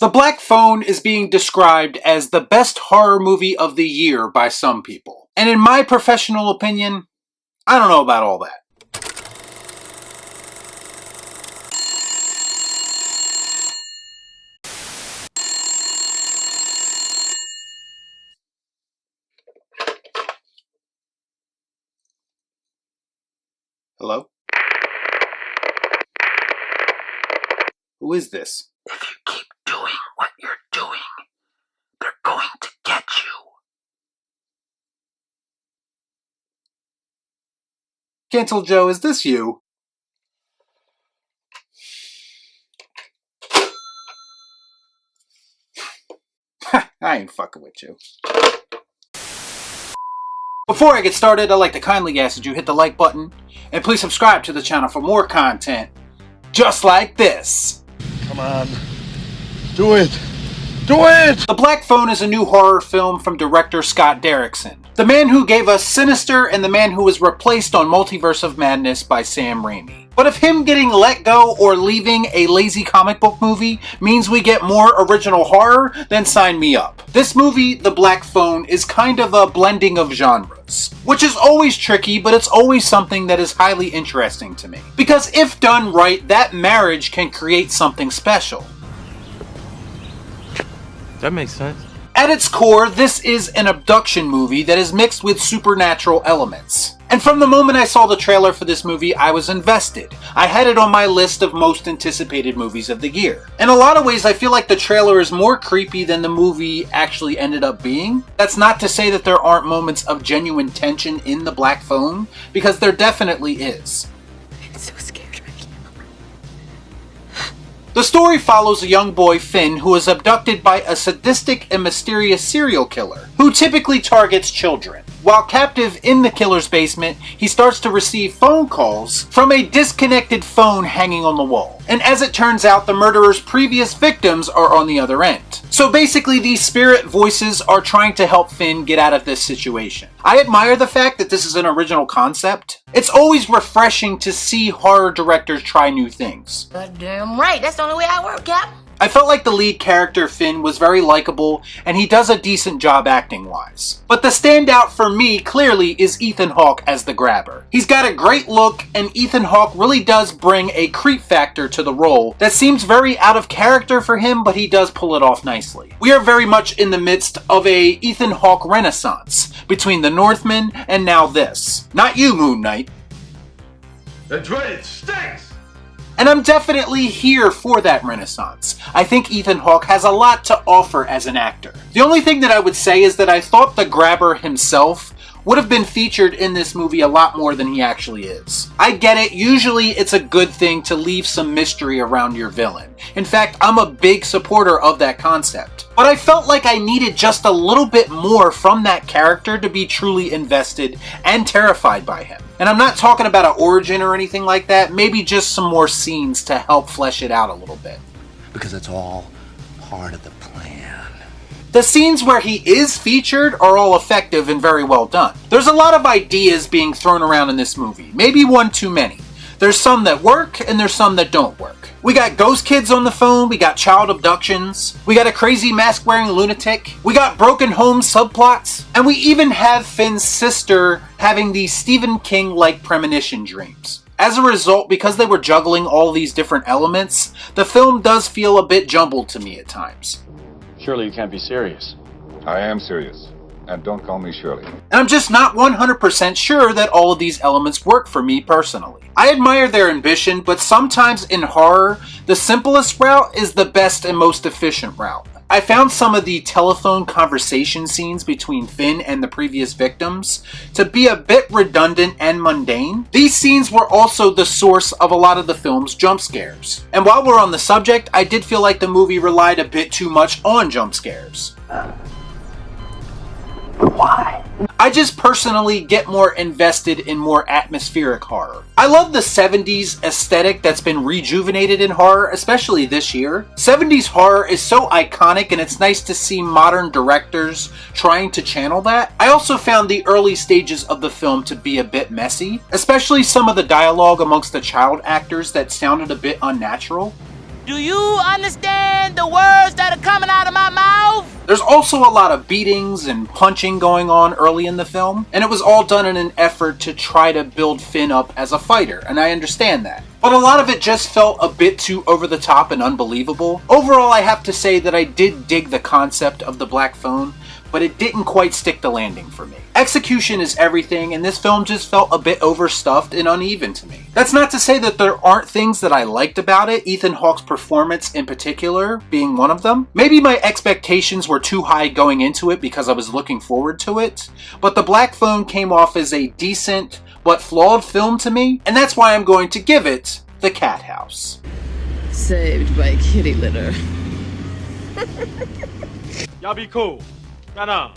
The Black Phone is being described as the best horror movie of the year by some people. And in my professional opinion, I don't know about all that. Hello? Who is this? If you keep doing what you're doing, they're going to get you. Cancel Joe, is this you? I ain't fucking with you. Before I get started, I'd like to kindly ask that you hit the like button, and please subscribe to the channel for more content just like this. Come on. Do it. Do it! The Black Phone is a new horror film from director Scott Derrickson, the man who gave us Sinister and the man who was replaced on Multiverse of Madness by Sam Raimi. But if him getting let go or leaving a lazy comic book movie means we get more original horror, then sign me up. This movie, The Black Phone, is kind of a blending of genres, which is always tricky, but it's always something that is highly interesting to me. Because if done right, that marriage can create something special. That makes sense. At its core, this is an abduction movie that is mixed with supernatural elements. And from the moment I saw the trailer for this movie, I was invested. I had it on my list of most anticipated movies of the year. In a lot of ways, I feel like the trailer is more creepy than the movie actually ended up being. That's not to say that there aren't moments of genuine tension in The Black Phone, because there definitely is. It's so scary. The story follows a young boy, Finn, who is abducted by a sadistic and mysterious serial killer, who typically targets children. While captive in the killer's basement, he starts to receive phone calls from a disconnected phone hanging on the wall. And as it turns out, the murderer's previous victims are on the other end. So basically, these spirit voices are trying to help Finn get out of this situation. I admire the fact that this is an original concept. It's always refreshing to see horror directors try new things. Goddamn right, that's the only way I work, Cap. I felt like the lead character, Finn, was very likable, and he does a decent job acting-wise. But the standout for me, clearly, is Ethan Hawke as the grabber. He's got a great look, and Ethan Hawke really does bring a creep factor to the role that seems very out of character for him, but he does pull it off nicely. We are very much in the midst of a Ethan Hawke renaissance, between The Northman and now this. Not you, Moon Knight. That's right, it stinks! And I'm definitely here for that renaissance. I think Ethan Hawke has a lot to offer as an actor. The only thing that I would say is that I thought the grabber himself would have been featured in this movie a lot more than he actually is. I get it, usually it's a good thing to leave some mystery around your villain. In fact, I'm a big supporter of that concept. But I felt like I needed just a little bit more from that character to be truly invested and terrified by him. And I'm not talking about an origin or anything like that, maybe just some more scenes to help flesh it out a little bit. Because it's all part of the plan. The scenes where he is featured are all effective and very well done. There's a lot of ideas being thrown around in this movie, maybe one too many. There's some that work and there's some that don't work. We got ghost kids on the phone, we got child abductions, we got a crazy mask-wearing lunatic, we got broken home subplots, and we even have Finn's sister having these Stephen King-like premonition dreams. As a result, because they were juggling all these different elements, the film does feel a bit jumbled to me at times. Surely you can't be serious. I am serious. And don't call me Shirley. And I'm just not 100% sure that all of these elements work for me personally. I admire their ambition, but sometimes in horror, the simplest route is the best and most efficient route. I found some of the telephone conversation scenes between Finn and the previous victims to be a bit redundant and mundane. These scenes were also the source of a lot of the film's jump scares. And while we're on the subject, I did feel like the movie relied a bit too much on jump scares. Why? I just personally get more invested in more atmospheric horror. I love the 70s aesthetic that's been rejuvenated in horror, especially this year. 70s horror is so iconic and it's nice to see modern directors trying to channel that. I also found the early stages of the film to be a bit messy, especially some of the dialogue amongst the child actors that sounded a bit unnatural. Do you understand the words that are There's also a lot of beatings and punching going on early in the film, and it was all done in an effort to try to build Finn up as a fighter, and I understand that. But a lot of it just felt a bit too over the top and unbelievable. Overall, I have to say that I did dig the concept of the black phone, but it didn't quite stick the landing for me. Execution is everything, and this film just felt a bit overstuffed and uneven to me. That's not to say that there aren't things that I liked about it, Ethan Hawke's performance in particular being one of them. Maybe my expectations were too high going into it because I was looking forward to it, but The Black Phone came off as a decent but flawed film to me, and that's why I'm going to give it the Cathouse. Saved by kitty litter. Y'all be cool. Right on.